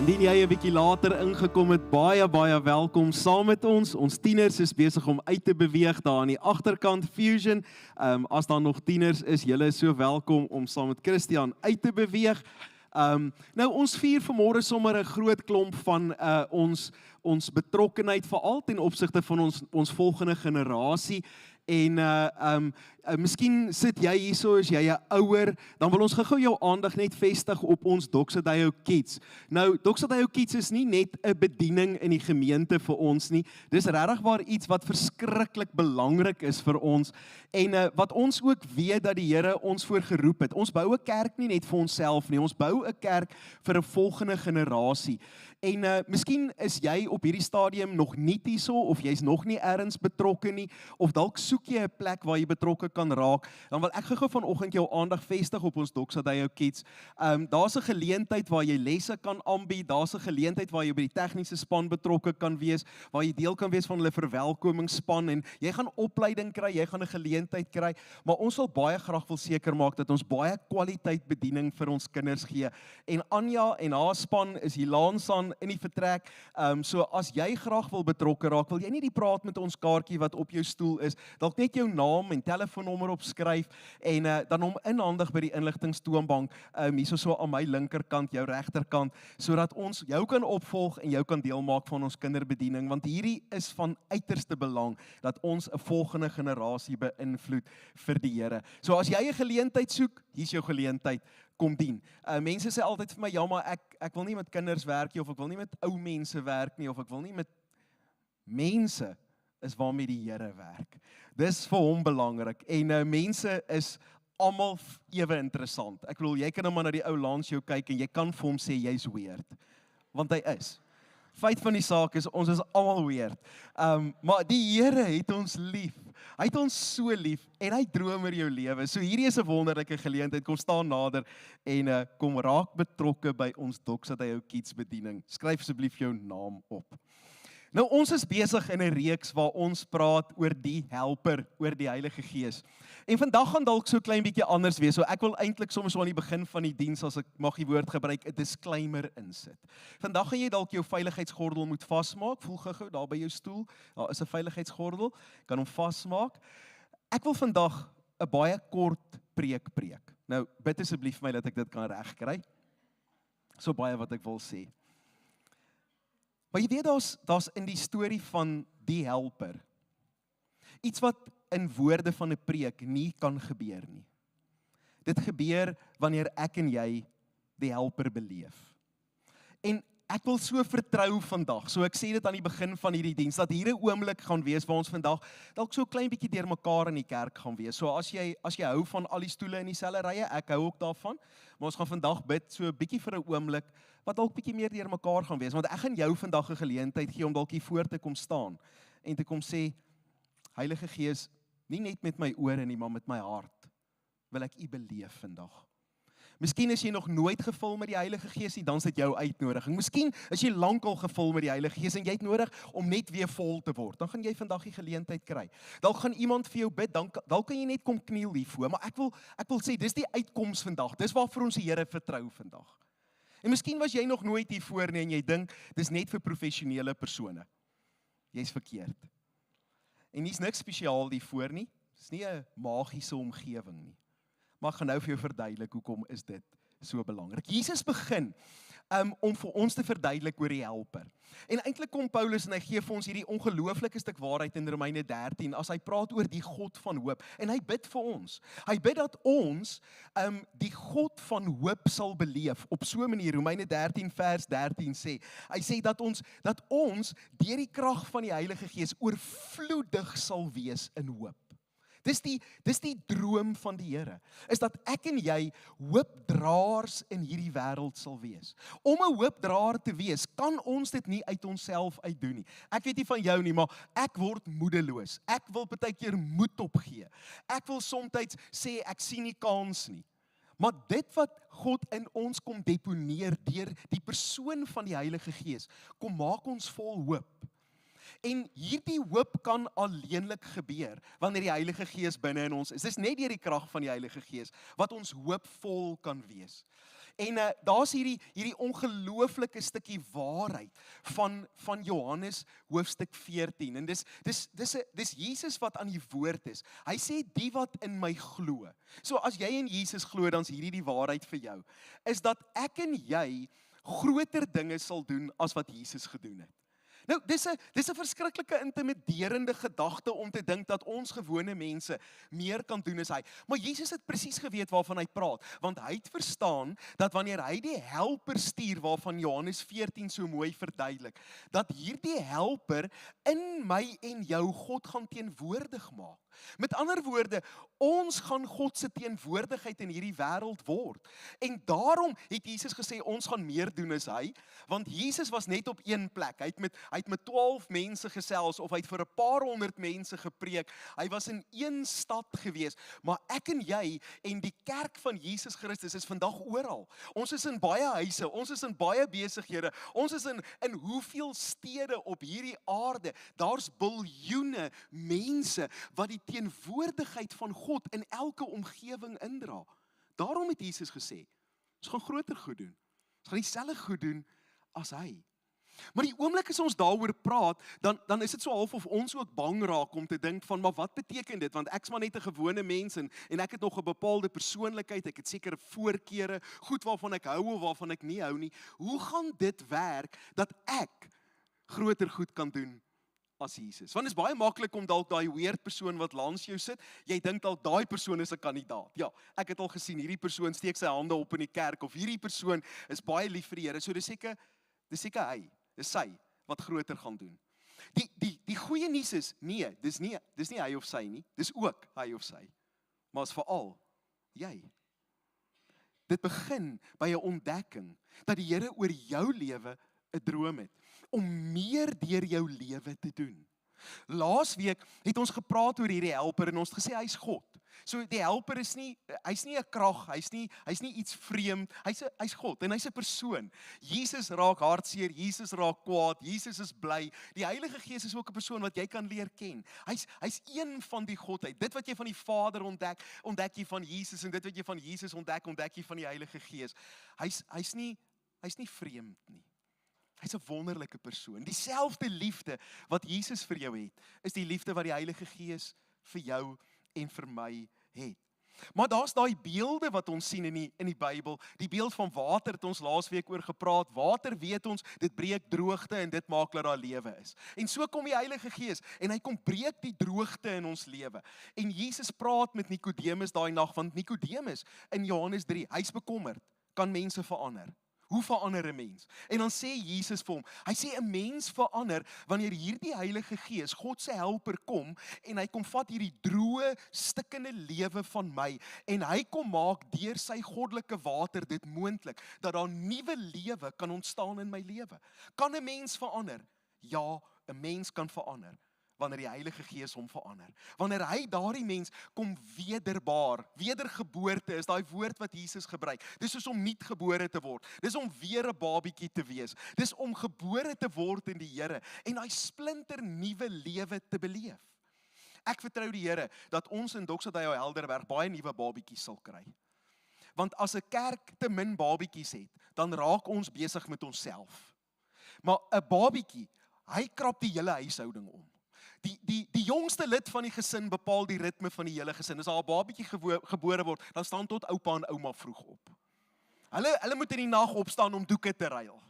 Indien jy 'n bietjie later ingekom het, baie welkom saam met ons. Ons tieners is besig om uit te beweeg daar aan die agterkant Fusion. As daar nog tieners is, julle is so welkom om saam met Christian uit te beweeg. Nou ons vier vanmôre sommer 'n groot klomp van ons betrokkenheid veral ten opsigte van ons volgende generasie. En miskien sit jy hierso, as jy 'n ouer, dan wil ons gou jou aandag net vestig op ons Doxadeo Kids. Nou, Doxadeo Kids is nie net 'n bediening in die gemeente vir ons nie. Dis regtig waar iets wat verskriklik belangrik is vir ons. En wat ons ook weet dat die Here ons voor geroep het. Ons bou 'n kerk nie net vir onsself nie. Ons bou 'n kerk vir 'n volgende generasie. En miskien is jy op hierdie stadium nog nie hierso, of jy's nog nie ergens betrokke nie, of dalk soek jy 'n plek waar jy betrokke kan raak, dan wil ek gou vanoggend jou aandag vestig op ons Doxadeo Kids. Daar's 'n geleentheid waar jy lesse kan aanbied, daar's 'n geleentheid waar jy by die tegniese span betrokke kan wees, waar jy deel kan wees van hulle verwelkomingsspan, en jy gaan opleiding kry, jy gaan 'n geleentheid kry, maar ons wil baie graag seker maak dat ons baie kwaliteit bediening vir ons kinders gee. En Anja en haar span is hier langs aan in die vertrek. So as jy graag wil betrokke raak, wil jy nie die praat met ons kaartjie wat op jou stoel is, dalk net jou naam en telefoonnommer opskryf en dan hom inhandig by die inligtingstoonbank, hierso so aan my linkerkant, jou regterkant, sodat ons jou kan opvolg en jou kan deel maak van ons kinderbediening, want hierdie is van uiterste belang dat ons 'n volgende generasie beïnvloed vir die Here. So as jy 'n geleentheid soek, hier's jou geleentheid. Kom dien. Mense sê altyd vir my, ja, maar ek wil nie met kinders werk nie, of ek wil nie met ou mense werk nie, of ek wil nie met mense is waarmee die Here werk. Dis vir hom belangrik. En mense is almal ewe interessant. Ek bedoel, jy kan nou maar na die ou langs jou kyk en jy kan vir hom sê jy's weird. Want hy is. Feit van die saak is, ons is almal weird. Maar die Here het ons lief. Hy het ons so lief en hy droom oor jou lewe. So hierdie is 'n wonderlike geleentheid. Kom staan nader en kom raak betrokke by ons Doxadeo Kids bediening. Skryf asseblief jou naam op. Nou ons is besig in 'n reeks waar ons praat oor die helper, oor die Heilige Gees. En vandag gaan dalk so klein bietjie anders wees. So ek wil eintlik soms so aan die begin van die diens, as ek mag die woord gebruik, 'n disclaimer insit. Vandag gaan jy dalk jou veiligheidsgordel moet vasmaak. Voel gou daar by jou stoel. Daar is 'n veiligheidsgordel. Kan hom vasmaak. Ek wil vandag 'n baie kort preek. Nou bid asseblief vir my dat ek dit kan regkry. So baie wat ek wil sê. Maar jy weet, daar's in die storie van die helper iets wat in woorde van 'n preek nie kan gebeur nie. Dit gebeur wanneer ek en jy die helper beleef. En ek wil so vertrou vandag, so ek sê dit aan die begin van hierdie diens, dat hier 'n oomblik gaan wees waar ons vandag dalk so klein bietjie deurmekaar in die kerk gaan wees. So as jy hou van al die stoele in dieselfde rye, ek hou ook daarvan, maar ons gaan vandag bid so 'n bietjie vir 'n oomblik wat dalk bietjie meer deurmekaar gaan wees, want ek gaan jou vandag 'n geleentheid gee om dalk hier voor te kom staan en te kom sê, Heilige Gees, nie net met my ore nie, maar met my hart wil ek U beleef vandag. Miskien is jy nog nooit gevul met die Heilige Gees nie, dan is dit jou uitnodiging. Miskien is jy lankal gevul met die Heilige Gees en jy het nodig om net weer vol te word. Dan gaan jy vandag die geleentheid kry. Dalk gaan iemand vir jou bid, dan kan jy net kom kniel hiervoor, maar ek wil sê, dis die uitkoms vandag. Dis waarvoor ons die Here vertrou vandag. En miskien was jy nog nooit hiervoor nie en jy dink dis net vir professionele persone. Jy's verkeerd. En hier's niks spesiaal hiervoor nie. Dis nie 'n magiese omgewing nie. Maar ek gaan nou vir jou verduidelik hoekom is dit so belangrik. Jesus begin om vir ons te verduidelik oor die helper. En eintlik kom Paulus en hy gee vir ons hierdie ongelooflike stuk waarheid in Romeine 13 as hy praat oor die God van hoop. En hy bid vir ons. Hy bid dat ons die God van hoop sal beleef. Op so 'n manier, Romeine 13 vers 13 sê. Hy sê dat ons deur die krag van die Heilige Gees oorvloedig sal wees in hoop. Dis die droom van die Here, is dat ek en jy hoopdraers in hierdie wêreld sal wees. Om 'n hoopdraer te wees, kan ons dit nie uit onsself uitdoen nie. Ek weet nie van jou nie, maar ek word moedeloos. Ek wil baie keer moed opgee. Ek wil soms sê ek sien nie kans nie. Maar dit wat God in ons kom deponeer deur die persoon van die Heilige Gees, kom maak ons vol hoop. En hierdie hoop kan alleenlik gebeur wanneer die Heilige Gees binne in ons is. Dis net deur die krag van die Heilige Gees wat ons hoopvol kan wees. En daar's hierdie ongelooflike stukkie waarheid van Johannes hoofstuk 14. En dis Jesus wat aan die woord is. Hy sê die wat in my glo. So as jy in Jesus glo, dan is hierdie die waarheid vir jou. Is dat ek en jy groter dinge sal doen as wat Jesus gedoen het. Nou, dis 'n verskriklike intimiderende gedagte om te dink dat ons gewone mense meer kan doen as hy. Maar Jesus het presies geweet waarvan hy praat, want hy het verstaan dat wanneer hy die helper stuur waarvan Johannes 14 so mooi verduidelik, dat hierdie helper in my en jou God gaan teenwoordig maak. Met ander woorde, ons gaan God se teenwoordigheid in hierdie wêreld word. En daarom het Jesus gesê ons gaan meer doen as hy, want Jesus was net op een plek. Hy het met 12 mense gesels of hy het vir 'n paar honderd mense gepreek. Hy was in een stad gewees, maar ek en jy en die kerk van Jesus Christus is vandag oral. Ons is in baie huise, ons is in baie besighede, ons is in hoeveel stede op hierdie aarde. Daar's biljoene mense wat die teenwoordigheid van God in elke omgewing indra. Daarom het Jesus gesê, ons gaan groter goed doen. Ons gaan dieselfde goed doen as hy. Maar die oomblik as ons daaroor praat, dan is dit so half of ons ook bang raak om te dink van, maar wat beteken dit? Want ek's maar net 'n gewone mens en ek het nog 'n bepaalde persoonlikheid, ek het sekere voorkeure, goed waarvan ek hou of waarvan ek nie hou nie. Hoe gaan dit werk dat ek groter goed kan doen as Jesus? Want dit is baie maklik om dalk daai weird persoon wat langs jou sit, jy dink dalk daai persoon is 'n kandidaat. Ja, ek het al gesien, hierdie persoon steek sy hande op in die kerk, of hierdie persoon is baie lief vir die Here, so dis seker hy, dis sy wat groter gaan doen. Die goeie nuus is, nee, dis nie hy of sy nie, dis ook hy of sy, maar is veral jy. Dit begin by 'n ontdekking dat die Here oor jou lewe 'n droom het, om meer deur jou lewe te doen. Laasweek het ons gepraat oor hierdie helper en ons het gesê hy's God. So die helper hy's nie 'n krag, hy's nie iets vreemd, hy's God en hy's 'n persoon. Jesus raak hartseer, Jesus raak kwaad, Jesus is bly. Die Heilige Gees is ook 'n persoon wat jy kan leer ken. Hy's een van die Godheid. Dit wat jy van die Vader ontdek jy van Jesus, en dit wat jy van Jesus ontdek jy van die Heilige Gees. Hy's nie vreemd nie. Hy's 'n wonderlike persoon. Dieselfde liefde wat Jesus vir jou het, is die liefde wat die Heilige Gees vir jou en vir my het. Maar daar's daai beelde wat ons sien in die Bybel, die beeld van water het ons laasweek oor gepraat. Water, weet ons, dit breek droogte en dit maak dat daar lewe is. En so kom die Heilige Gees en hy kom breek die droogte in ons lewe. En Jesus praat met Nikodemus daai nag, want Nikodemus in Johannes 3, hy's bekommerd, kan mense verander? Hoe verander 'n mens? En dan sê Jesus vir hom, hy sê 'n mens verander wanneer hierdie Heilige Gees, God se helper kom en hy kom vat hierdie droë, stikkende lewe van my en hy kom maak deur sy goddelike water dit moontlik dat daar nuwe lewe kan ontstaan in my lewe. Kan 'n mens verander? Ja, 'n mens kan verander wanneer die Heilige Gees hom verander. Wanneer hy daardie mens kom wedergeboorte is daai woord wat Jesus gebruik. Dis soos om nuut gebore te word. Dis om weer 'n babietjie te wees. Dis om gebore te word in die Here en daai splinter nuwe lewe te beleef. Ek vertrou die Here dat ons in Doxadeo Helderberg baie nuwe babietjies sal kry. Want as 'n kerk te min babietjies het, dan raak ons besig met onsself. Maar 'n babietjie, hy krap die hele huishouding om. Die jongste lid van die gesin bepaal die ritme van die hele gesin. As daar 'n babietjie gebore word, dan staan tot oupa en ouma vroeg op. Hulle moet in die nag opstaan om doeke te ruil.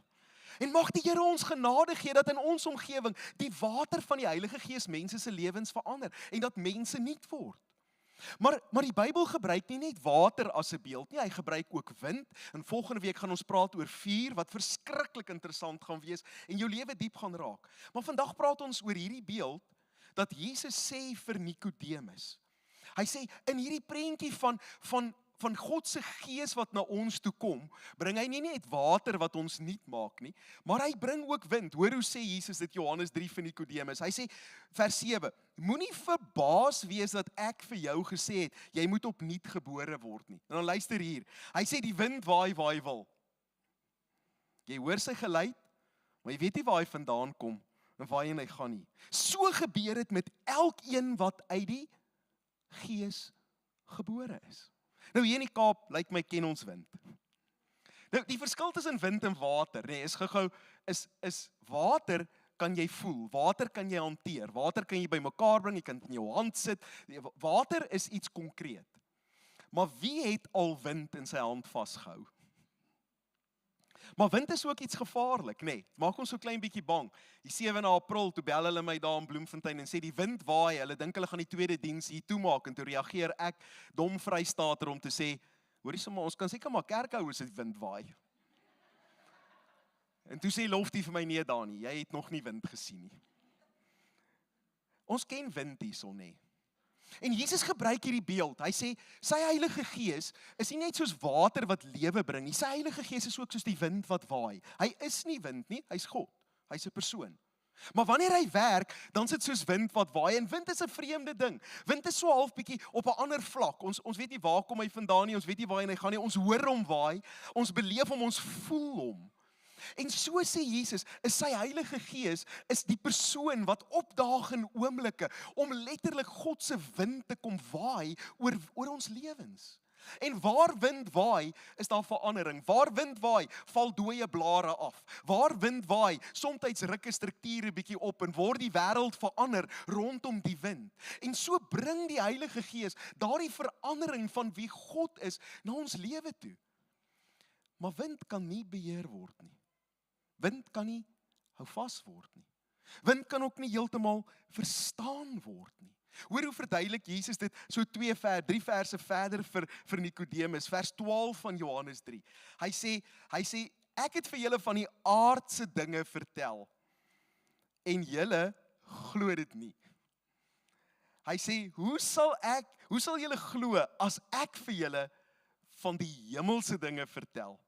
En mag die Here ons genade gee dat in ons omgewing die water van die Heilige Gees mense se lewens verander en dat mense nuut word. Maar die Bybel gebruik nie net water as 'n beeld nie, hy gebruik ook wind. En volgende week gaan ons praat oor vuur wat verskriklik interessant gaan wees en jou lewe diep gaan raak. Maar vandag praat ons oor hierdie beeld dat Jesus sê vir Nikodemus. Hy sê in hierdie prentjie van God se Gees wat na ons toe kom, bring hy nie net water wat ons nuut maak nie, maar hy bring ook wind. Hoor hoe sê Jesus dit Johannes 3 vir Nikodemus. Hy sê vers 7: Moenie verbaas wees dat ek vir jou gesê het jy moet opnuut gebore word nie. En dan luister hier. Hy sê die wind waai waar hy wil. Jy hoor sy geluid, maar jy weet nie waar hy vandaan kom en waarheen hy gaan nie. So gebeur dit met elkeen wat uit die Gees gebore is. Nou hier in die Kaap, lyk my ken ons wind. Nou, die verskil tussen wind en water, nee, is gou-gou is water kan jy voel, water kan jy hanteer, water kan jy bymekaar bring, jy kan dit in jou hand sit. Water is iets konkreet. Maar wie het al wind in sy hand vasgehou? Maar wind is ook iets gevaarlik, nee. Maak ons so klein bietjie bang. Die 7 April, toe bel hulle my daar in Bloemfontein en sê die wind waai, hulle dink hulle gaan die tweede diens hier toemaak en toe reageer ek, dom Vrystater, om te sê, hoorie sommer, ons kan seker maar kerk hou as die wind waai. En toe sê Loftie vir my, nee Dani, jy het nog nie wind gesien nie. Ons ken wind hierson, nee. En Jesus gebruik hierdie beeld. Hy sê, sy Heilige Gees is nie net soos water wat lewe bring nie. Sy Heilige Gees is ook soos die wind wat waai. Hy is nie wind nie, hy's God. Hy's 'n persoon. Maar wanneer hy werk, dan is dit soos wind wat waai. En wind is 'n vreemde ding. Wind is so half bietjie op 'n ander vlak. Ons weet nie waar kom hy vandaan nie, ons weet nie waarheen hy gaan nie. Ons hoor hom waai, ons beleef hom, ons voel hom. En so sê Jesus, is sy Heilige Gees is die persoon wat opdaag in oomblikke om letterlik God se wind te kom waai oor ons lewens. En waar wind waai, is daar verandering. Waar wind waai, val dooie blare af. Waar wind waai, soms ruk 'n strukture bietjie op en word die wêreld verander rondom die wind. En so bring die Heilige Gees daardie verandering van wie God is na ons lewe toe. Maar wind kan nie beheer word nie. Wind kan nie hou vas word nie. Wind kan ook nie heeltemal verstaan word nie. Hoor hoe verduidelik Jesus dit so 3 verse verder vir Nikodemus, vers 12 van Johannes 3. Hy sê, ek het vir julle van die aardse dinge vertel, en julle glo dit nie. Hy sê, hoe sal julle glo as ek vir julle van die hemelse dinge vertel?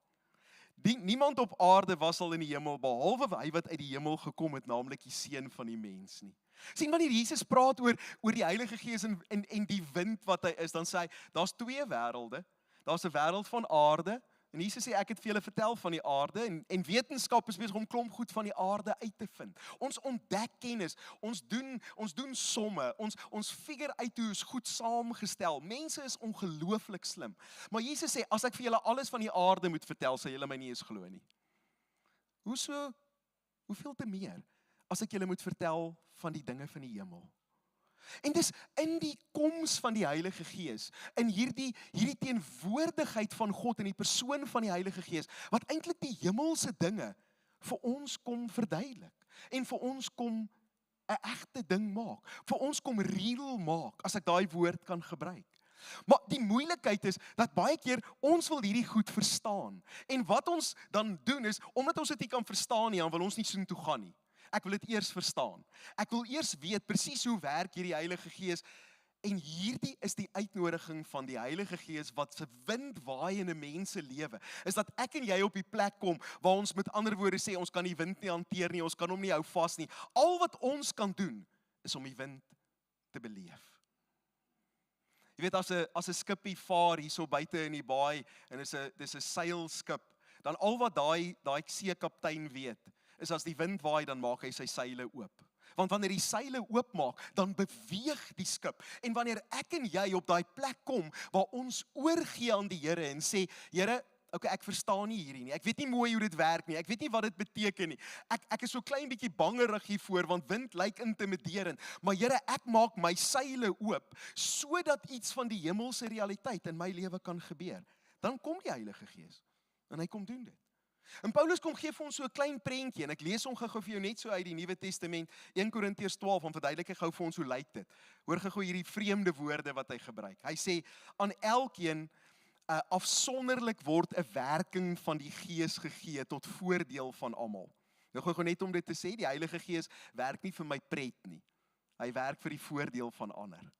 Niemand op aarde was al in die hemel, behalwe hy wat uit die hemel gekom het, naamlik die Seun van die mens nie. Sien, wanneer Jesus praat oor die Heilige Gees en die wind wat hy is, dan sê hy, daar's 2 wêrelde. Daar's 'n wêreld van aarde, en Jesus sê, ek het vir julle vertel van die aarde, en wetenskap is besig om klomp goed van die aarde uit te vind. Ons ontdek kennis, ons doen somme, ons figure uit hoe is goed saamgestel. Mense is ongelooflik slim. Maar Jesus sê, as ek vir julle alles van die aarde moet vertel, sal julle my nie eens glo nie. Hoeveel te meer, as ek julle moet vertel van die dinge van die hemel. En dis in die koms van die Heilige Gees, in hierdie teenwoordigheid van God in die persoon van die Heilige Gees, wat eintlik die hemelse dinge vir ons kom verduidelik, en vir ons kom 'n egte ding maak, vir ons kom real maak, as ek daai woord kan gebruik. Maar die moeilikheid is, dat baie keer ons wil hierdie goed verstaan, en wat ons dan doen is, omdat ons dit nie kan verstaan nie, dan wil ons nie so toe gaan nie. Ek wil dit eers verstaan. Ek wil eers weet presies hoe werk hierdie Heilige Gees. En hierdie is die uitnodiging van die Heilige Gees wat se wind waai in 'n mens se lewe. Is dat ek en jy op die plek kom waar ons met ander woorde sê ons kan die wind nie hanteer nie, ons kan hom nie hou vas nie. Al wat ons kan doen is om die wind te beleef. Jy weet, as 'n skipie vaar hierso buite in die baai en dis 'n seilskip, dan al wat daai seekaptein weet, is as die wind waai, dan maak hy sy seile oop. Want wanneer die seile oopmaak, dan beweeg die skip. En wanneer ek en jy op daai plek kom, waar ons oorgee aan die Here en sê, Here, okay, ek verstaan nie hierdie nie, ek weet nie mooi hoe dit werk nie, ek weet nie wat dit beteken nie, ek is so klein bietjie bangerig hiervoor, want wind lyk intimiderend, maar Here, ek maak my seile oop, sodat iets van die hemelse realiteit in my lewe kan gebeur. Dan kom die Heilige Gees, en hy kom doen dit. En Paulus kom gee vir ons so 'n klein prentjie, en ek lees hom gou vir jou net so uit die Nuwe Testament, 1 Korintiërs 12, om verduidelik ek gou vir ons hoe lyk dit. Hoor gou hierdie vreemde woorde wat hy gebruik. Hy sê, aan elkeen afsonderlik word 'n werking van die Gees gegee tot voordeel van almal. Nou gou net om dit te sê, die Heilige Gees werk nie vir my pret nie. Hy werk vir die voordeel van ander.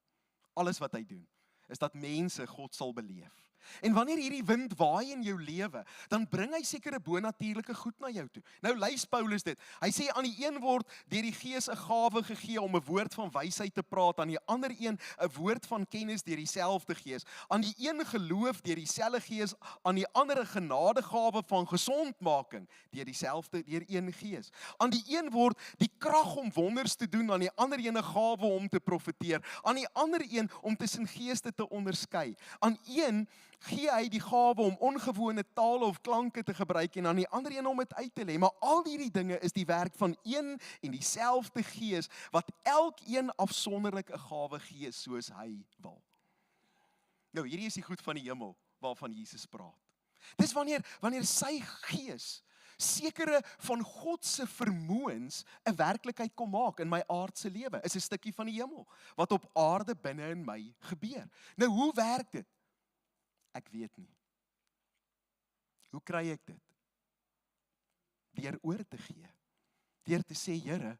Alles wat hy doen, is dat mense God sal beleef. En wanneer hierdie wind waai in jou lewe, dan bring hy sekere bonatuurlike goed na jou toe. Nou luister Paulus dit. Hy sê aan die een word deur die Gees 'n gawe gegee om 'n woord van wysheid te praat, aan die ander een 'n woord van kennis deur dieselfde Gees. Aan die een geloof deur dieselfde Gees, aan die ander 'n genadegawe van gesondmaking deur een Gees. Aan die een word die krag om wonders te doen, aan die ander een 'n gawe om te profeteer, aan die ander een om tussen geeste te onderskei. Aan een gee hy die gawe om ongewone tale of klanke te gebruik en aan die ander een om dit uit te lê. Maar al hierdie dinge is die werk van een en dieselfde Gees wat elkeen afsonderlik 'n gawe gee soos hy wil. Nou, hierdie is die goed van die hemel waarvan Jesus praat. Dis wanneer sy Gees sekere van God se vermoëns 'n werklikheid kom maak in my aardse lewe. Is 'n stukkie van die hemel wat op aarde binne in my gebeur. Nou, hoe werk dit? Ek weet nie. Hoe kry ek dit? Deur oor te gee. Deur te sê, Here,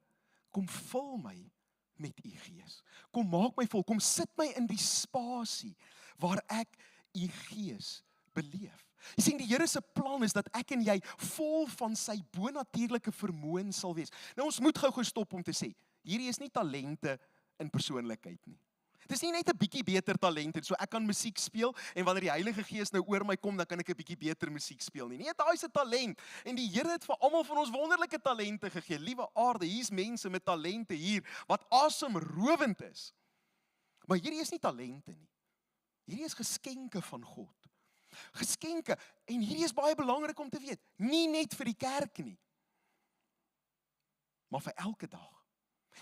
kom vul my met u Gees. Kom maak my vol, kom sit my in die spasie waar ek u Gees beleef. Jy sien, die Here se plan is dat ek en jy vol van sy bonatuurlike vermoë sal wees. Nou, ons moet gou stop om te sê, hierdie is nie talente in persoonlikheid nie. Dis nie net 'n bietjie beter talent, so ek kan musiek speel en wanneer die Heilige Gees nou oor my kom, dan kan ek 'n bietjie beter musiek speel nie. Nee, daai is 'n talent en die Here het vir almal van ons wonderlike talente gegee. Liewe aarde, hier's mense met talente hier wat asemrowend is. Maar hierdie is nie talente nie. Hierdie is geskenke van God. Geskenke, en hierdie is baie belangrik om te weet, nie net vir die kerk nie, maar vir elke dag.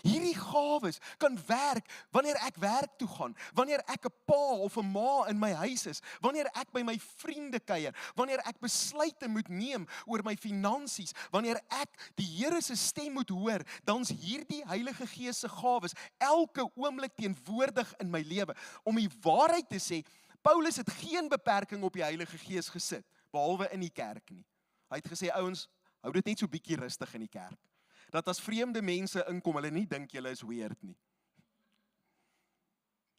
Hierdie gawes kan werk wanneer ek werk toe gaan, wanneer ek 'n pa of 'n ma in my huis is, wanneer ek by my vriende kuier, wanneer ek besluite moet neem oor my finansies, wanneer ek die Here se stem moet hoor, dan's hierdie Heilige Gees se gawes elke oomblik teenwoordig in my lewe. Om die waarheid te sê, Paulus het geen beperking op die Heilige Gees gesit, behalwe in die kerk nie. Hy het gesê, ouens, hou dit net so bietjie rustig in die kerk. Dat as vreemde mense inkom, hulle nie dink julle is weird nie.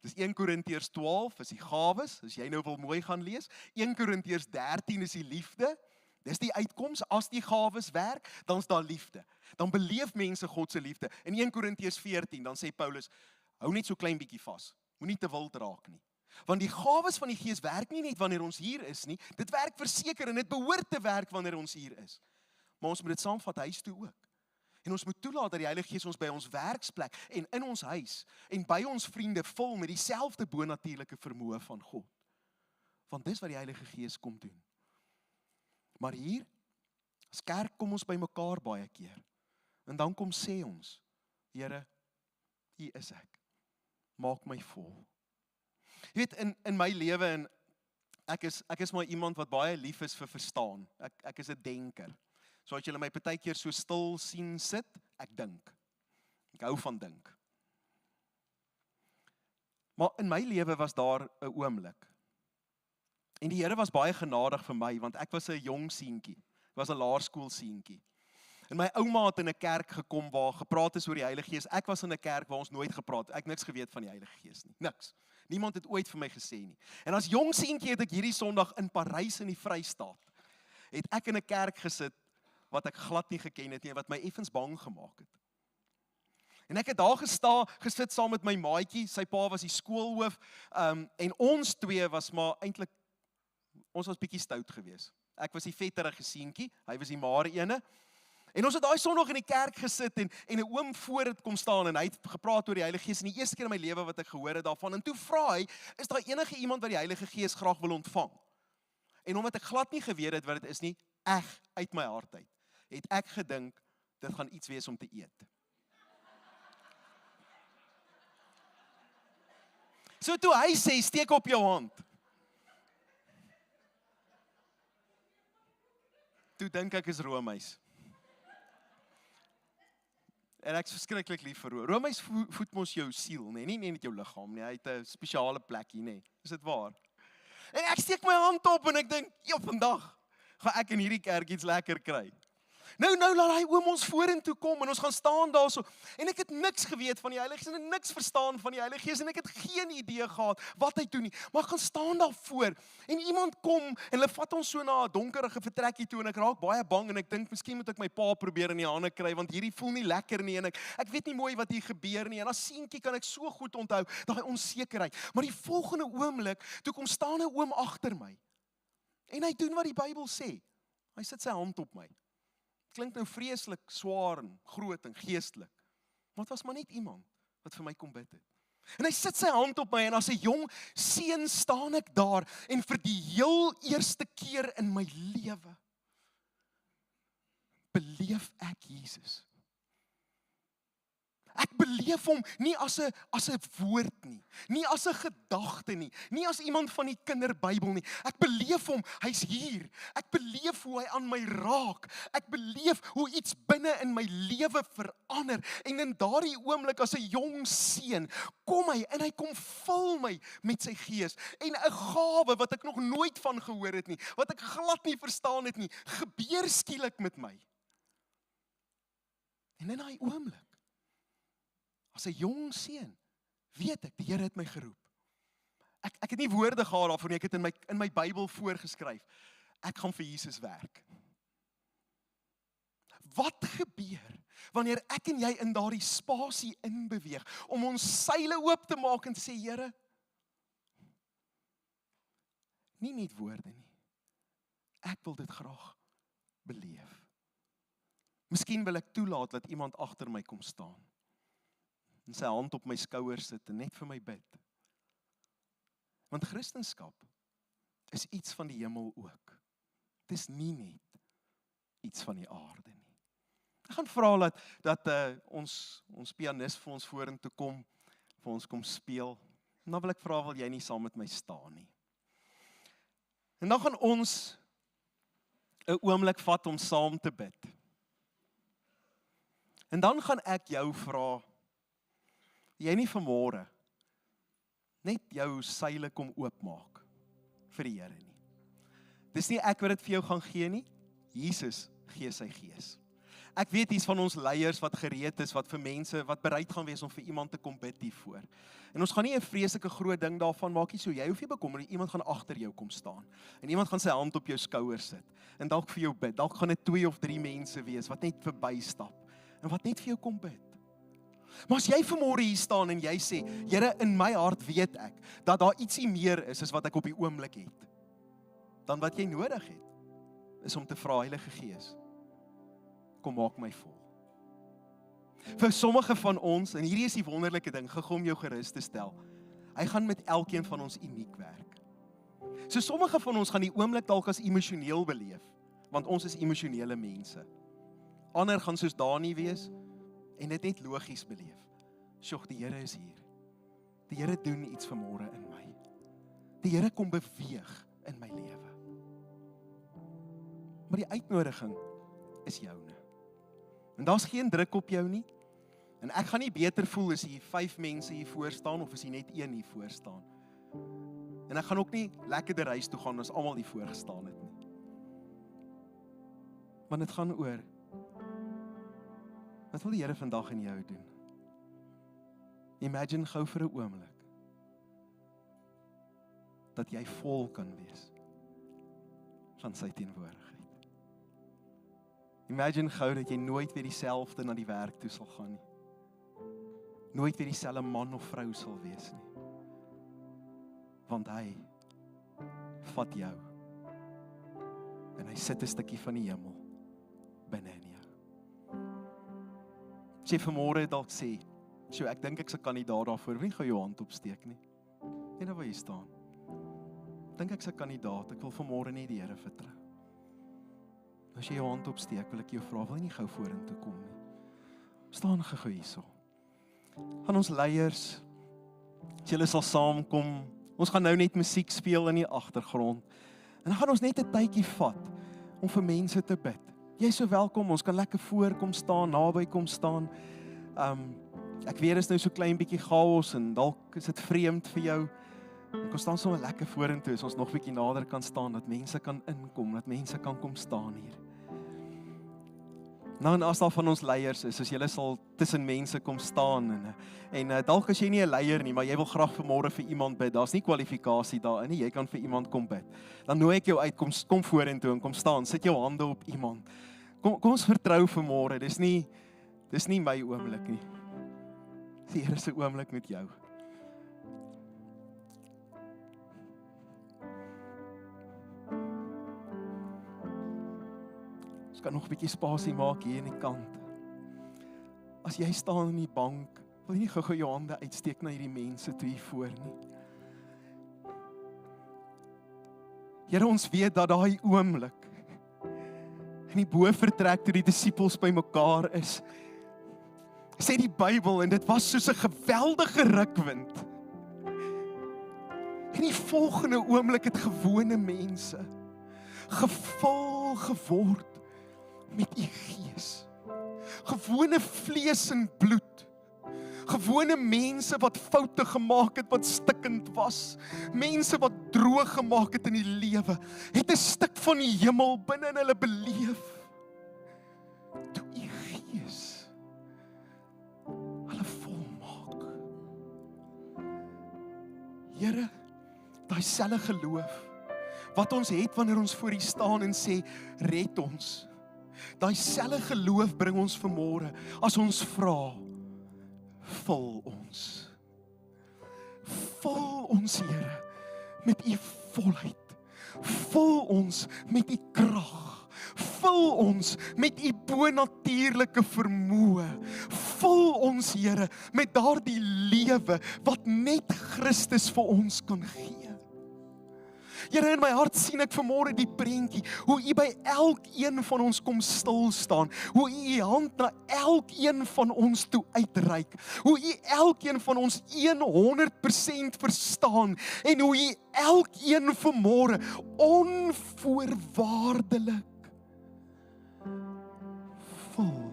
Dis 1 Korintiërs 12 is die gawes, as jy nou wil mooi gaan lees. 1 Korintiërs 13 is die liefde. Dis die uitkoms, as die gawes werk, dan is daar liefde. Dan beleef mense God se liefde. In 1 Korintiërs 14, dan sê Paulus, hou net so klein bietjie vas. Moenie te wild raak nie. Want die gawes van die Gees werk nie net wanneer ons hier is nie. Dit werk verseker en dit behoort te werk wanneer ons hier is. Maar ons moet dit saamvat huis toe ook. En ons moet toelaat dat die Heilige Gees ons by ons werksplek en in ons huis en by ons vriende vul met dieselfde bonatuurlike vermoë van God. Want dis wat die Heilige Gees kom doen. Maar hier, as kerk kom ons by mekaar baie keer. En dan kom sê ons, Here, hier is ek. Maak my vol. Jy weet, in my lewe, en ek is maar iemand wat baie lief is vir verstaan. Ek is 'n denker. So as julle my partykeer so stil sien sit, ek dink. Ek hou van dink. Maar in my lewe was daar 'n oomblik. En die Here was baie genadig vir my, want ek was 'n jong seentjie. Ek was 'n laerskool seentjie. En my ouma het in 'n kerk gekom waar gepraat is oor die Heilige Gees. Ek was in 'n kerk waar ons nooit gepraat het. Ek niks geweet van die Heilige Gees nie. Niks. Niemand het ooit vir my gesê nie. En as jong seentjie het ek hierdie Sondag in Parys in die Vrystaat, het ek in 'n kerk gesit wat ek glad nie geken het nie, wat my effens bang gemaak het. En ek het daar gesit saam met my maatjie, sy pa was die skoolhoof, en ons twee was maar eintlik, ons was bietjie stout geweest. Ek was die vetterige seentjie, hy was die maar ene. En ons het daai Sondag in die kerk gesit en 'n oom voor het kom staan en hy het gepraat oor die Heilige Gees, en die eerste keer in my lewe wat ek gehoor het daarvan, en toe vra hy, is daar enige iemand wat die Heilige Gees graag wil ontvang? En omdat ek glad nie geweet het wat dit is nie, uit my hart uit, het ek gedink, dit gaan iets wees om te eet. So toe hy sê, steek op jou hand. Toe dink ek is roomys. En ek is verskriklik lief vir room. Roomys voed mos jou siel, nie net jou liggaam nie. Hy het 'n spesiale plekkie, nie. Is dit waar? En ek steek my hand op en ek dink, ja, vandag gaan ek in hierdie kerk iets lekker kry. Nou laat hy oom ons vorentoe kom en ons gaan staan daarso. En ek het niks geweet van die Heilige Gees en niks verstaan van die Heilige Gees en ek het geen idee gehad wat hy doen nie. Maar ek gaan staan daar voor en iemand kom en hulle vat ons so na 'n donkerige vertrekkie toe en ek raak baie bang en ek dink miskien moet ek my pa probeer in die hande kry want hierdie voel nie lekker nie en ek weet nie mooi wat hier gebeur nie. En as seentjie kan ek so goed onthou daai onsekerheid. Maar die volgende oomblik toe kom staan 'n oom agter my. En hy doen wat die Bybel sê. Hy sit sy hand op my. Klink nou vreeslik swaar en groot en geestelik. Maar dit was maar net iemand wat vir my kom bid het. En hy sit sy hand op my en as 'n jong seun staan ek daar en vir die heel eerste keer in my lewe beleef ek Jesus. Ek beleef hom nie as 'n woord nie as 'n gedagte nie as iemand van die kinderbybel nie. Ek beleef hom, hy's hier. Ek beleef hoe hy aan my raak. Ek beleef hoe iets binne in my lewe verander. En in daardie oomblik as 'n jong seun, kom hy en hy kom vul my met sy gees. En 'n gawe wat ek nog nooit van gehoor het nie, wat ek glad nie verstaan het nie, gebeur skielik met my. En in daai oomblik, as 'n jong seun, weet ek, die Here het my geroep. Ek het nie woorde gehad daarvoor nie, ek het in my Bybel voorgeskryf. Ek gaan vir Jesus werk. Wat gebeur wanneer ek en jy in daardie spasie inbeweeg om ons seile oop te maak en te sê, Here, nie net woorde nie. Ek wil dit graag beleef. Miskien wil ek toelaat dat iemand agter my kom staan en sy hand op my skouer sit en net vir my bid. Want Christendom is iets van die hemel ook. Dit is nie net iets van die aarde nie. Ek gaan vra dat ons pianis vir ons vorentoe kom, vir ons kom speel. En dan wil ek vra, wil jy nie saam met my staan nie? En dan gaan ons 'n oomblik vat om saam te bid. En dan gaan ek jou vra, jy nie vanmôre net jou seile kom oopmaak vir die Here nie. Dis nie ek wat dit vir jou gaan gee nie, Jesus gee sy gees. Ek weet hier's van ons leiers wat gereed is, wat vir mense, wat bereid gaan wees om vir iemand te kom bid hiervoor. En ons gaan nie 'n vreeslike groot ding daarvan maak nie, so jy hoef nie bekommer nie, iemand gaan agter jou kom staan. En iemand gaan sy hand op jou skouer sit, en dalk vir jou bid. Dalk gaan dit 2 of 3 mense wees, wat net verbystap, en wat net vir jou kom bid. Maar as jy vanmôre hier staan en jy sê, Here, in my hart weet ek, dat daar ietsie meer is as wat ek op die oomblik het, dan wat jy nodig het, is om te vra, Heilige Gees, kom maak my vol. Vir sommige van ons, en hierdie is die wonderlike ding, om jou gerus te stel, hy gaan met elkeen van ons uniek werk. So sommige van ons gaan die oomblik dalk as emosioneel beleef, want ons is emosionele mense. Ander gaan soos Dani wees, en dit net logies beleef. Sjoe, die Here is hier. Die Here doen iets vanmôre in my. Die Here kom beweeg in my lewe. Maar die uitnodiging is joune. En daar's geen druk op jou nie. En ek gaan nie beter voel as hier 5 mense hier voor staan, of as hier net 1 hier voor staan. En ek gaan ook nie lekkerder huis toe gaan as almal hier voor gestaan het nie. Want dit gaan oor, wat wil die Here vandag in jou doen? Imagine gou vir 'n oomblik dat jy vol kan wees van sy teenwoordigheid. Imagine gou dat jy nooit weer dieselfde na die werk toe sal gaan nie. Nooit weer dieselfde man of vrou sal wees nie. Want hy vat jou en hy sit 'n stukkie van die hemel binne in jou. As jy vanmôre dalk sê, ek dink ek's 'n kandidaat daarvoor, wil nie gou jou hand opsteek nie. Net waar jy staan. Dink ek's 'n kandidaat, ek wil vanmôre net die Here vertrou. As jy jou hand opsteek, wil ek jou vra, wil jy nie gou vorentoe kom nie. Staan gou hierso. Gaan ons leiers, as julle sal saamkom, ons gaan nou net musiek speel in die agtergrond. En dan gaan ons net 'n tydjie vat om vir mense te bid. Jy is so welkom, ons kan lekker voor kom staan, naby kom staan. Ek weet is nou so klein bietjie chaos en dalk is dit vreemd vir jou. Kom staan sommer lekker vorentoe, as ons nog bietjie nader kan staan, dat mense kan inkom, dat mense kan kom staan hier. Nou, en as daar van ons leiers is, as julle sal tussen mense kom staan, en dalk as jy nie 'n leier nie, maar jy wil graag vanmôre vir iemand bid, daar's nie kwalifikasie daarin nie, jy kan vir iemand kom bid. Dan nooi ek jou uit, kom vorentoe en kom staan, sit jou hande op iemand. Kom ons vertrou vanmôre, dis nie my oomblik nie. Die Here se oomblik met jou. Ons kan nog 'n bietjie spasie maak hier aan die kant. As jy staan in die bank Wil jy nie gou jou hande uitsteek na hierdie mense toe hier voor nie? Here, ons weet dat daai oomblik in die bovertrek toe die disippels bymekaar is, sê die Bybel, en dit was soos 'n geweldige rukwind. En die volgende oomblik het gewone mense gevul geword met u Gees. Gewone vlees en bloed. Gewone mense wat foute gemaak het, wat stikkend was. Mense wat droog gemaak het in die lewe, het 'n stuk van die hemel binne in hulle beleef. Toe u Gees hulle volmaak. Here, daai selfe geloof wat ons het wanneer ons voor U staan en sê, red ons. Daai selfe geloof bring ons vanmôre as ons vra, vul ons. Vul ons, Here, met U volheid. Vul ons met U krag. Vul ons met U bonatuurlike vermoë. Vul ons, Here, met daardie lewe wat net Christus vir ons kan gee. Here, in my hart sien ek vanmôre die prentjie, hoe U by elkeen van ons kom stil staan, hoe U U hand na elkeen van ons toe uitreik, hoe U elkeen van ons 100% verstaan, en hoe U elkeen vanmôre onvoorwaardelik vul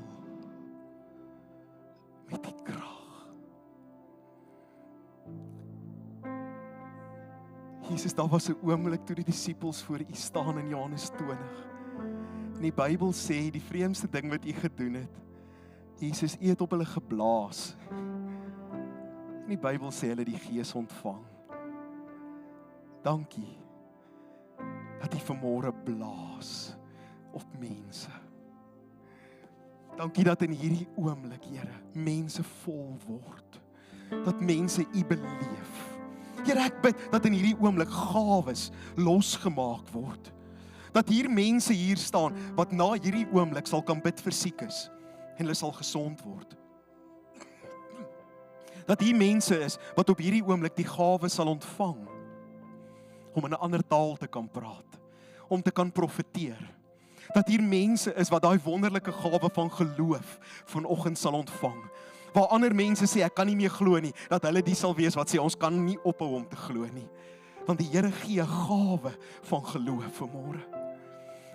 met die krag. Jesus, daar was 'n oomblik toe die disippels voor U staan in Johannes 20. En die Bybel sê, die vreemdste ding wat U gedoen het, Jesus, U het op hulle geblaas. En die Bybel sê hulle die Gees ontvang. Dankie dat U vanmôre blaas op mense. Dankie dat in hierdie oomblik, Here, mense vol word. Dat mense U beleef. Here, ek bid dat in hierdie oomblik gawes losgemaak word. Dat hier mense hier staan wat na hierdie oomblik sal kan bid vir siekes en hulle sal gesond word. Dat hier mense is wat op hierdie oomblik die gawes sal ontvang om in 'n ander taal te kan praat, om te kan profeteer. Dat hier mense is wat daai wonderlike gawe van geloof vanoggend sal ontvang. Waar ander mense sê, ek kan nie meer glo nie, dat hulle die sal wees wat sê, ons kan nie ophou om te glo nie. Want die Here gee 'n gawe van geloof vanmôre.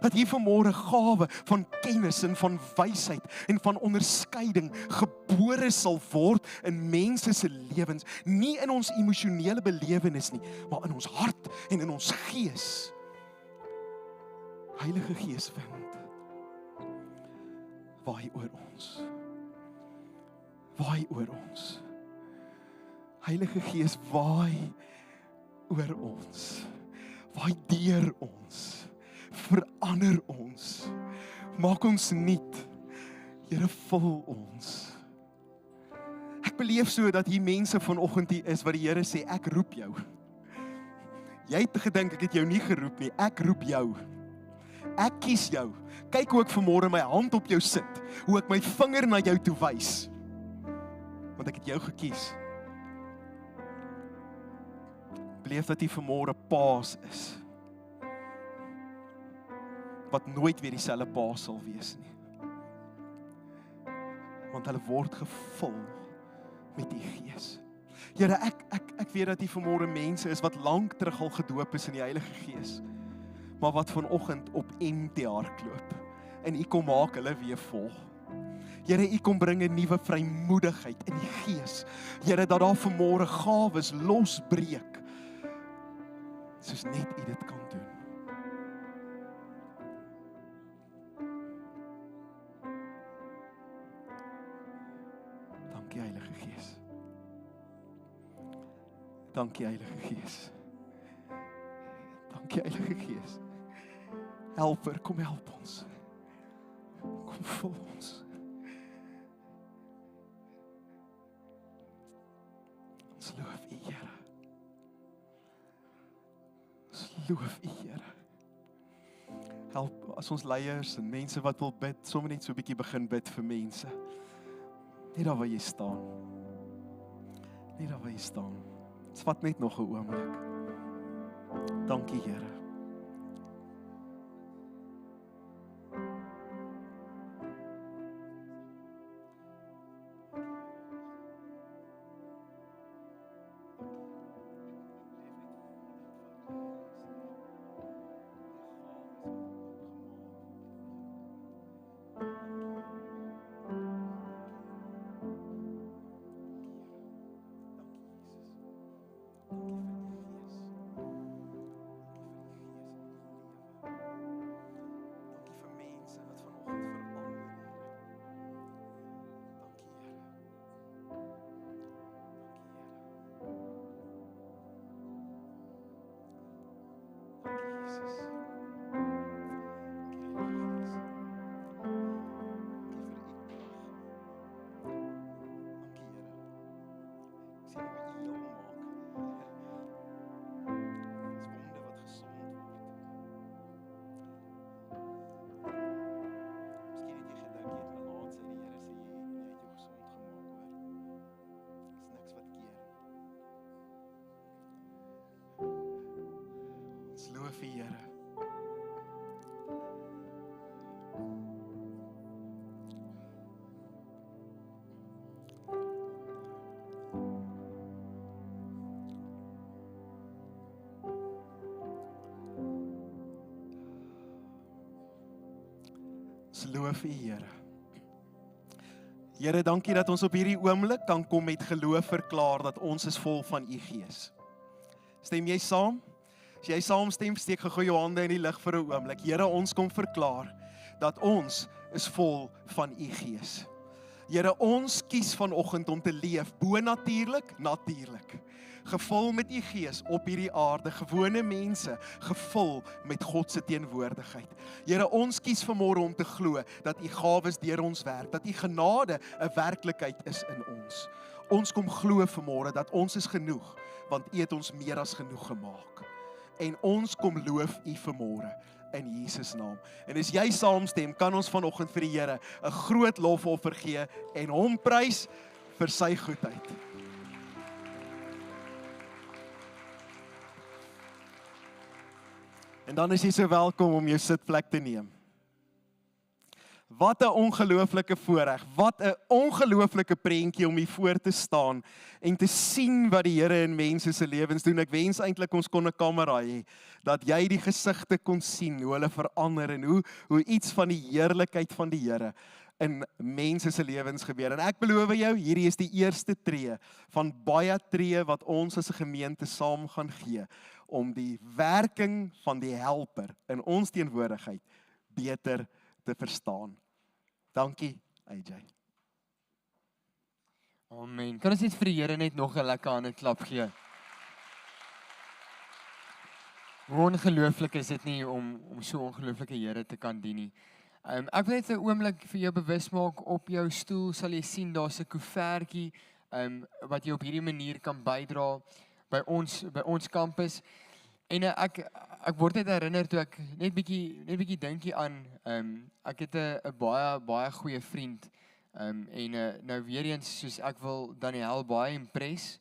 Dat hier vanmôre gawe van kennis en van wysheid en van onderskeiding gebore sal word in mense se lewens, nie in ons emosionele belewenis nie, maar in ons hart en in ons gees. Heilige Gees wind, waai oor ons. Waai oor ons. Heilige Gees, waai oor ons. Waai deur ons. Verander ons. Maak ons nuut. Here, vul ons. Ek beleef so dat hier mense vanoggend hier is wat die Here sê, ek roep jou. Jy het gedink ek het jou nie geroep nie. Ek roep jou. Ek kies jou. Kyk hoe ek vanmôre my hand op jou sit. Hoe ek my vinger na jou toe wys. Want ek het jou gekies. Beleef dat jy vanmôre paas is. Wat nooit weer dieselfde paas sal wees nie. Want hulle word gevul met die Gees. Here, ek weet dat jy vanmôre mense is wat lank terug al gedoop is in die Heilige Gees, maar wat vanoggend op empty hardloop. En U kom maak hulle weer vol. Here, U kom bring 'n nuwe vrymoedigheid in die Gees. Here, dat daar vanmôre gawes losbreek, soos net U dit kan doen. Dankie, Heilige Gees. Dankie, Heilige Gees. Dankie, Heilige Gees. Helper, kom help ons. Kom vul ons. Ons loof U, Here. Ons loof U, Here. Help as ons leiers en mense wat wil bid, sommer net so 'n bietjie begin bid vir mense. Net daar waar jy staan. Net daar waar jy staan. Dit vat net nog 'n oomblik. Dankie Here. Loof U Here. Loof U Here. Here, dankie dat ons op hierdie oomblik kan kom met geloof verklaar dat ons is vol van U Gees. Stem jy saam? As jy saamstem, steek gou jou hande in die lug vir 'n oomblik. Here, ons kom verklaar dat ons is vol van U Gees. Here, ons kies vanoggend om te leef bo-natuurlik, natuurlik. Gevul met U Gees op hierdie aarde, gewone mense, gevul met God se teenwoordigheid. Here, ons kies vanmôre om te glo dat U gawes deur ons werk, dat U genade 'n werklikheid is in ons. Ons kom glo vanmôre dat ons is genoeg, want U het ons meer as genoeg gemaak. En ons kom loof U vanmôre in Jesus naam. En as jy saamstem, kan ons vanoggend vir die Here 'n groot lofoffer gee en hom prys vir sy goedheid. En dan is jy so welkom om jou sitplek te neem. Wat 'n ongelooflike voorreg, wat 'n ongelooflike prentjie om hier voor te staan en te sien wat die Here in mense se lewens doen. Ek wens eintlik ons kon 'n kamera hê, dat jy die gesigte kon sien, hoe hulle verander en hoe iets van die heerlikheid van die Here in mense se lewens gebeur. En ek beloof jou, hierdie is die eerste tree van baie tree wat ons as 'n gemeente saam gaan gee, om die werking van die helper in ons teenwoordigheid beter te verstaan. Dankie, AJ. Amen. Kan ons net vir die Here net nog 'n lekker hande klap gee? Hoe ongelooflik is dit nie om so ongelooflike Here te kan dien nie. Ek wil net 'n oomblik vir jou bewus maak, op jou stoel sal jy sien daar's 'n koevertjie wat jy op hierdie manier kan bydra by ons kampus. En ek word net herinner toe ek net bietjie dinkie aan, ek het 'n baie goeie vriend, nou weer eens, soos ek wil Daniel baie impress,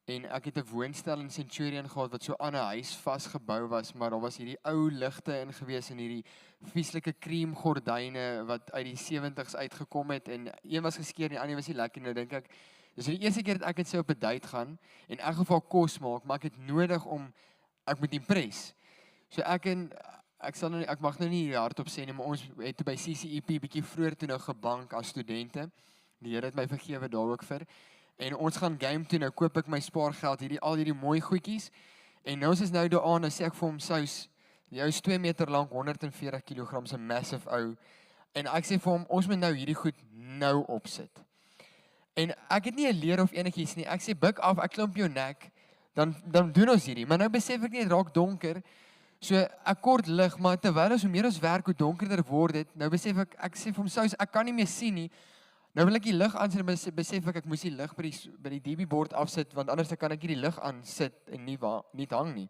en ek het 'n woonstel in Centurion gehad wat so aan 'n huis vasgebou was, maar daar was hierdie ou ligte in gewees en hierdie vieslike cream gordyne wat uit die 70s uitgekom het, en een was geskeur en die ander was nie lekker. Nou dink ek, dis die eerste keer dat ek het so op 'n date gaan, en in elk geval kos maak, maar ek het nodig om, ek moet impress. So ek mag nou nie hardop sê nie, maar ons het toe by CCEP bietjie vroeër toe nou gebank as studente. Die Here het my vergewe daar ook vir. En ons gaan game toe, nou koop ek my spaargeld, al hierdie mooi goedjies. En nou is nou daar aan, nou sê ek vir hom, Sous, jy is 2 meter lank, 140 kg, se massive ou. En ek sê vir hom, ons moet nou hierdie goed nou opsit. En ek het nie 'n leer of enigiets nie. Ek sê buk af, ek klomp jou nek, dan doen ons hierdie. Maar nou besef ek nie, het raak donker. So ek kort lig, maar terwyl ons hoe meer ons werk, hoe donkerder word dit. Nou besef ek sê vir hom, Sous, ek kan nie meer sien nie. Nou wil ek die lig aansit, besef ek moet die lig by die DB bord afsit, want anders kan ek nie die lig aan sit en nie hang nie.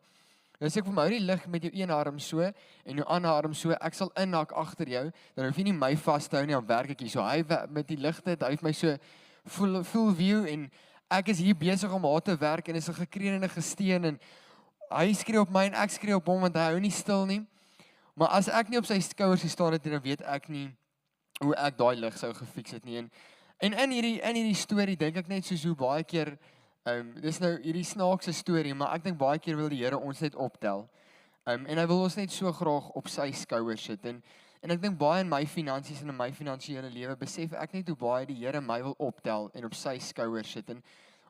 Nou sê ek vir my, hou die lig met jou een arm so en jou ander arm so, ek sal inhak agter jou, dan hoef jy nie my vas te hou nie, dan werk ek hier. So hy met die ligte, hy het my so full view, en ek is hier besig om hard te werk en is 'n gekreun en 'n gesteen en hy skree op my en ek skree op hom want hy hou nie stil nie. Maar as ek nie op sy skouers gestaan het, dan weet ek nie hoe ek daai lig sou gefiks het nie. En in hierdie storie dink ek net soos hoe baie keer dis nou hierdie snaakse storie, maar ek dink baie keer wil die Here ons net optel. En hy wil ons net so graag op sy skouers sit en ek dink baie in my finansies en in my finansiële lewe besef ek net hoe baie die Here my wil optel en op sy skouers sit. En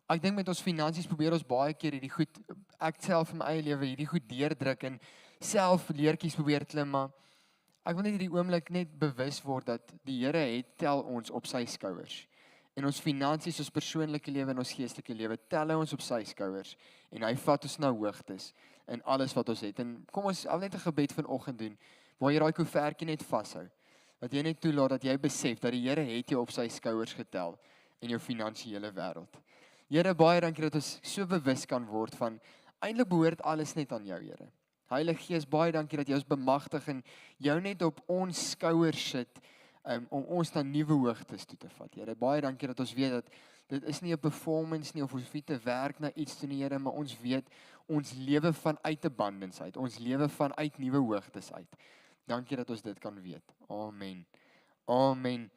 ek dink met ons finansies probeer ons baie keer hierdie goed, ek self in my eie lewe hierdie goed deurdruk en self leertjies probeer klim, maar ek wil net hierdie oomblik net bewus word dat die Here tel ons op sy skouers. En ons finansies, ons persoonlike lewe en ons geestelike lewe tel hy ons op sy skouers en hy vat ons na hoogtes in alles wat ons het. En kom ons al net 'n gebed vanoggend doen waar jy daai koevertjie net vashou. Dat jy net toelaat dat jy besef dat die Here het jou op sy skouers getel in jou finansiële wêreld. Here, baie dankie dat ons so bewus kan word van eintlik behoort alles net aan jou, Here. Heilige Gees, baie dankie dat jy ons bemagtig en jou net op ons skouers sit om ons na nuwe hoogtes toe te vat. Here, baie dankie dat ons weet dat dit is nie 'n performance nie of ons hoef te werk na iets toe nie, Here, maar ons weet ons lewe vanuit abundance uit. Ons lewe vanuit nuwe hoogtes uit. Dankie dat ons dit kan weet. Amen. Amen.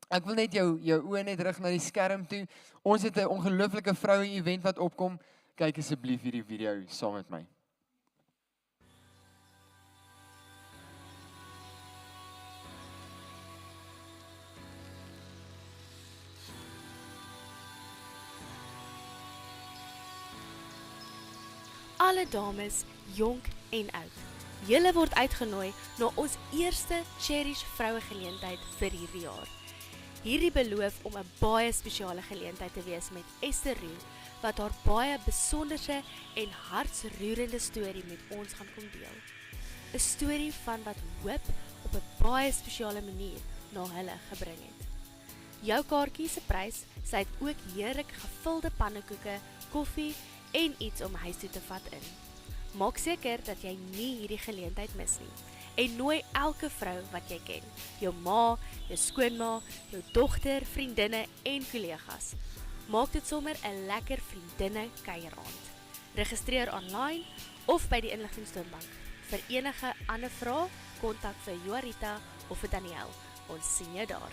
Ek wil net jou oë net rig na die skerm toe. Ons het 'n ongelooflike vroue event wat opkom. Kyk asseblief hierdie video saam met my. Alle dames, jonk en oud. Julle word uitgenooi na ons eerste Cherish vroue geleentheid vir hierdie jaar. Hierdie beloof om 'n baie spesiale geleentheid te wees met Esther Roo, wat haar baie besonderse en hartsroerende storie met ons gaan kom deel. 'n Storie van wat hoop op 'n baie spesiale manier na hulle gebring het. Jou kaartjie se prys sluit ook heerlik gevulde pannekoeke, koffie en iets om huis toe te vat in. Maak seker dat jy nie hierdie geleentheid mis nie. En nooi elke vrou wat jy ken. Jou ma, jou skoonma, jou dogter, vriendinne en kollegas. Maak dit sommer 'n lekker vriendinne kuieraand. Registreer online of by die inligtingstoonbank. Vir enige ander vrae, kontak vir Joarita of vir Daniel. Ons sien jou daar.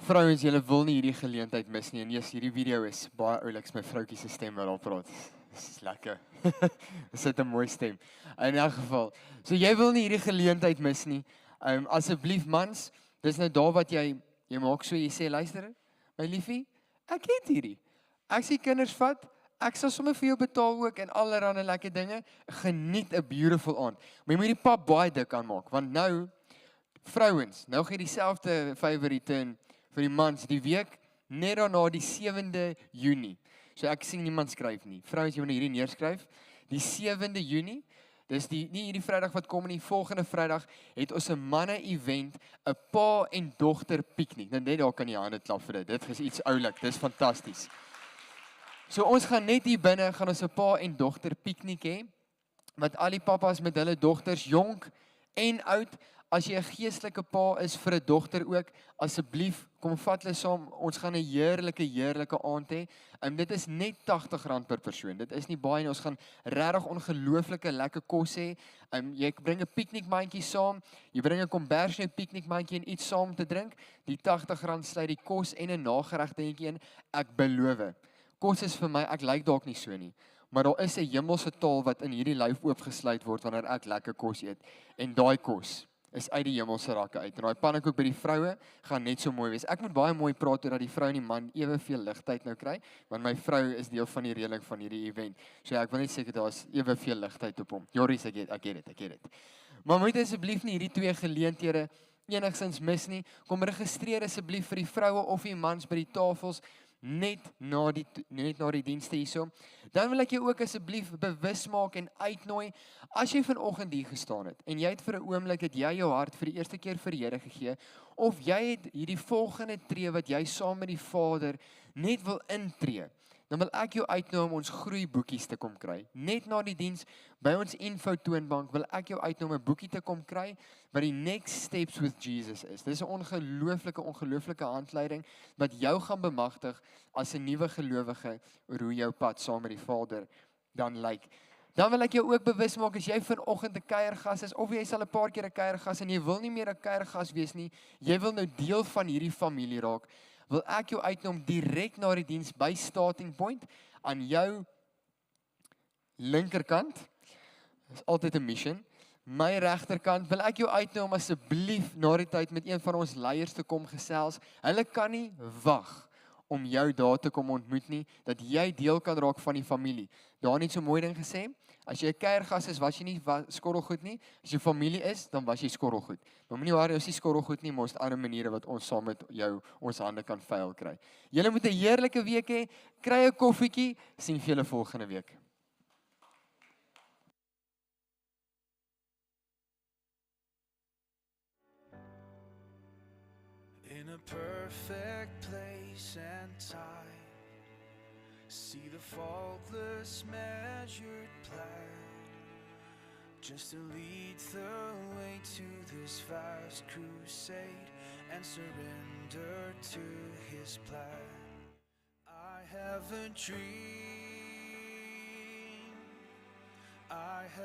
Vrouens, julle wil nie hierdie geleentheid mis nie. En yes, hierdie video is baie ouliks, my vroutjie se stem wat daar praat. Dis lekker. Dis 'n mooi stem. In elk geval, so jy wil nie hierdie geleentheid mis nie. Asseblief mans, dis nou daar wat jy maak so, jy sê luister, my liefie, ek het hierdie. Ek sien kinders vat, ek sal sommer vir jou betaal ook en allerlei lekker dinge. Geniet 'n beautiful aand. Maar jy moet die pap baie dik aanmaak, want nou vrouens, nou gee dieselfde favoriete vir die mans die week net daarna die 7de Junie. So ek sien niemand skryf nie. Vrouens, jy moet hierdie neerskryf. Die 7de Junie, dis nie hierdie Vrydag wat kom nie, volgende Vrydag het ons 'n manne event, 'n pa en dogter piknik. Nou net daar kan jy hande klap vir dit. Dit is iets oulik, dis fantasties. So ons gaan net hier binne gaan ons 'n pa en dogter piknik hê, wat al die pappas met hulle dogters jonk en oud. As jy 'n geestelike pa is vir 'n dogter ook, asseblief kom vat hulle saam. Ons gaan 'n heerlike aand hê. Dit is net R80 per persoon. Dit is nie baie nie. Ons gaan regtig ongelooflike lekker kos hê. Jy bring 'n piknikmandjie saam. Jy bring 'n kombers en 'n piknikmandjie en iets saam te drink. Die R80 sluit die kos en 'n nagereg dingetjie in. Ek beloof. Kos is vir my, ek lyk dalk nie so nie, maar daar is 'n hemelse taal wat in hierdie lyf oopgesluit word wanneer ek lekker kos eet. En daai kos is uit die hemelse rakke uit. En daai pannekoek by die vroue gaan net so mooi wees. Ek moet baie mooi praat oor dat die vrou en die man eweveel ligtheid nou kry, want my vrou is deel van die reëling van hierdie event. So ek wil net seker daar's eweveel ligtheid op hom. Joris, ek get it. Maar moet asseblief nie hierdie twee geleenthede enigsins mis nie. Kom registreer asseblief vir die vroue of die mans by die tafels net na die dienste hierso. Dan wil ek jou ook asseblief bewus maak en uitnooi, as jy vanoggend hier gestaan het en jy het vir 'n oomblik het jy jou hart vir die eerste keer vir die Here gegee, of jy het hierdie volgende tree wat jy saam met die Vader net wil intree, dan wil ek jou uitnooi om ons groeiboekies te kom kry. Net na die diens, by ons info toonbank, wil ek jou uitnooi om 'n boekie te kom kry, wat die Next Steps with Jesus is. Dis 'n ongelooflike handleiding, wat jou gaan bemagtig as 'n nuwe gelowige, oor hoe jou pad saam met die Vader dan lyk. Dan wil ek jou ook bewus maak, as jy vanoggend 'n kuiergas is, of jy sal 'n paar keer 'n kuiergas, en jy wil nie meer 'n kuiergas wees nie, jy wil nou deel van hierdie familie raak, wil ek jou uitnooi om direk na die diens by Starting Point, aan jou linkerkant, dis altyd 'n mission, my regterkant, wil ek jou uitnooi om asseblief na die tyd met een van ons leiers te kom gesels. Hulle kan nie wag om jou daar te kom ontmoet nie, dat jy deel kan raak van die familie. Daar net so mooi ding gesê, as jy 'n kuiergas is, was jy nie skorrelgoed nie, as jy familie is, dan was jy skorrelgoed. Maar moenie worry, ons is skorrelgoed nie, maar ons het ander maniere wat ons saam met jou ons hande kan vuil kry. Julle moet 'n heerlike week hê, kry 'n koffietjie, sien vir julle volgende week. In a perfect place and time, see the faultless measured plan, just to lead the way to this vast crusade and surrender to His plan. I have a dream, I have